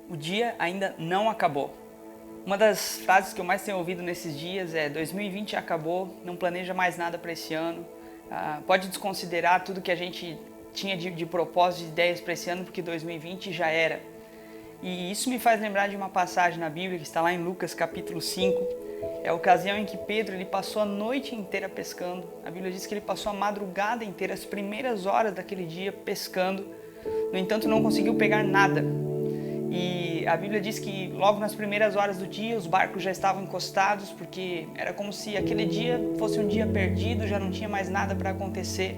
O dia ainda não acabou. Uma das frases que eu mais tenho ouvido nesses dias é: 2020 acabou, não planeja mais nada para esse ano. Pode desconsiderar tudo que a gente tinha de propósito, de ideias para esse ano, porque 2020 já era. E isso me faz lembrar de uma passagem na Bíblia que está lá em Lucas capítulo 5. É a ocasião em que Pedro ele passou a noite inteira pescando. A Bíblia diz que ele passou a madrugada inteira, as primeiras horas daquele dia pescando. No entanto, não conseguiu pegar nada. E a Bíblia diz que logo nas primeiras horas do dia os barcos já estavam encostados, porque era como se aquele dia fosse um dia perdido, já não tinha mais nada para acontecer.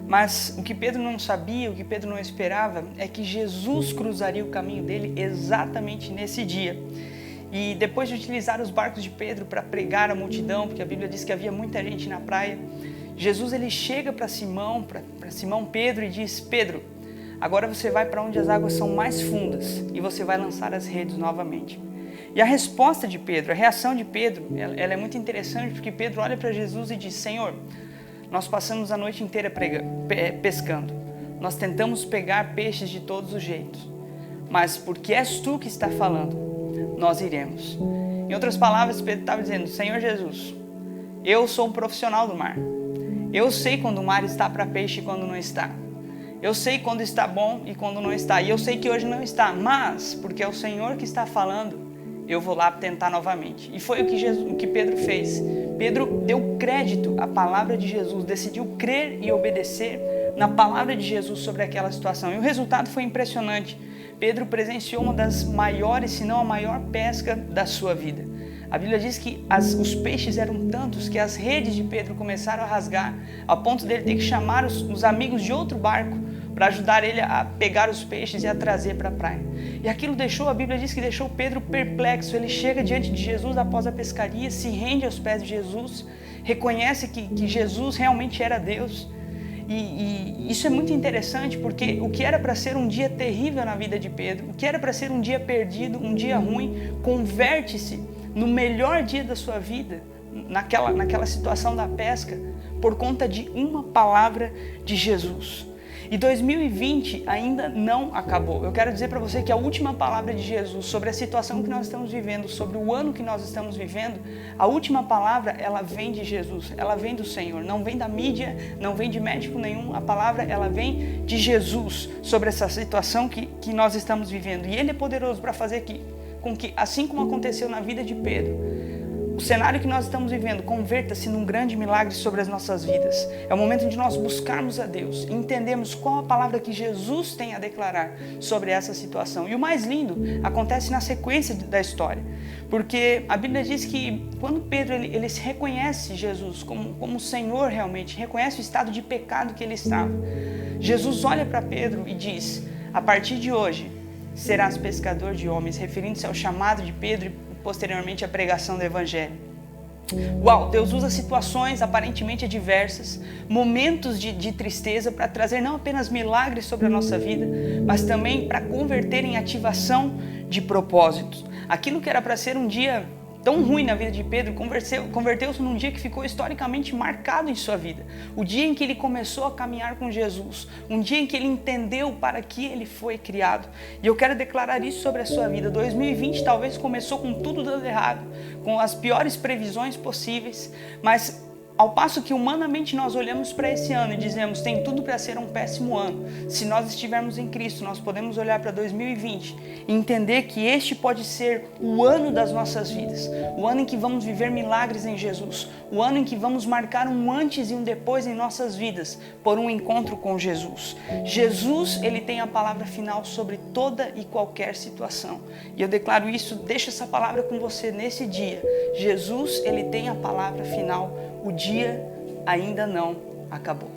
Mas o que Pedro não sabia, o que Pedro não esperava, é que Jesus cruzaria o caminho dele exatamente nesse dia. E depois de utilizar os barcos de Pedro para pregar a multidão, porque a Bíblia diz que havia muita gente na praia, Jesus ele chega para Simão Pedro e diz: Pedro, agora você vai para onde as águas são mais fundas e você vai lançar as redes novamente. E a resposta de Pedro, a reação de Pedro, ela é muito interessante, porque Pedro olha para Jesus e diz: Senhor, nós passamos a noite inteira pescando. Nós tentamos pegar peixes de todos os jeitos. Mas porque és tu que está falando, nós iremos. Em outras palavras, Pedro estava dizendo: Senhor Jesus, eu sou um profissional do mar. Eu sei quando o mar está para peixe e quando não está. Eu sei quando está bom e quando não está. E eu sei que hoje não está. Mas, porque é o Senhor que está falando, eu vou lá tentar novamente. E foi o que Pedro fez. Pedro deu crédito à palavra de Jesus, decidiu crer e obedecer na palavra de Jesus sobre aquela situação. E o resultado foi impressionante. Pedro presenciou uma das maiores, se não a maior pesca da sua vida. A Bíblia diz que os peixes eram tantos que as redes de Pedro começaram a rasgar, a ponto dele ter que chamar os amigos de outro barco para ajudar ele a pegar os peixes e a trazer para a praia. E aquilo a Bíblia diz que deixou Pedro perplexo. Ele chega diante de Jesus após a pescaria, se rende aos pés de Jesus, reconhece que Jesus realmente era Deus. E isso é muito interessante, porque o que era para ser um dia terrível na vida de Pedro, o que era para ser um dia perdido, um dia ruim, converte-se no melhor dia da sua vida, naquela situação da pesca, por conta de uma palavra de Jesus. E 2020 ainda não acabou. Eu quero dizer para você que a última palavra de Jesus sobre a situação que nós estamos vivendo, sobre o ano que nós estamos vivendo, a última palavra, ela vem de Jesus, ela vem do Senhor, não vem da mídia, não vem de médico nenhum, a palavra, ela vem de Jesus sobre essa situação que nós estamos vivendo. E Ele é poderoso para fazer com que, assim como aconteceu na vida de Pedro, o cenário que nós estamos vivendo converta-se num grande milagre sobre as nossas vidas. É o momento de nós buscarmos a Deus, entendermos qual a palavra que Jesus tem a declarar sobre essa situação. E o mais lindo acontece na sequência da história, porque a Bíblia diz que quando Pedro ele se reconhece Jesus como Senhor realmente, reconhece o estado de pecado que ele estava, Jesus olha para Pedro e diz: a partir de hoje serás pescador de homens, referindo-se ao chamado de Pedro e posteriormente a pregação do Evangelho. Uau, Deus usa situações aparentemente adversas, momentos de tristeza para trazer não apenas milagres sobre a nossa vida, mas também para converter em ativação de propósitos. Aquilo que era para ser um dia tão ruim na vida de Pedro, converteu-se num dia que ficou historicamente marcado em sua vida. O dia em que ele começou a caminhar com Jesus, um dia em que ele entendeu para que ele foi criado. E eu quero declarar isso sobre a sua vida. 2020 talvez começou com tudo dando errado, com as piores previsões possíveis, mas ao passo que humanamente nós olhamos para esse ano e dizemos: tem tudo para ser um péssimo ano, se nós estivermos em Cristo, nós podemos olhar para 2020 e entender que este pode ser o ano das nossas vidas, o ano em que vamos viver milagres em Jesus, o ano em que vamos marcar um antes e um depois em nossas vidas por um encontro com Jesus. Jesus, ele tem a palavra final sobre toda e qualquer situação. E eu declaro isso, deixo essa palavra com você nesse dia. Jesus, ele tem a palavra final. O dia ainda não acabou.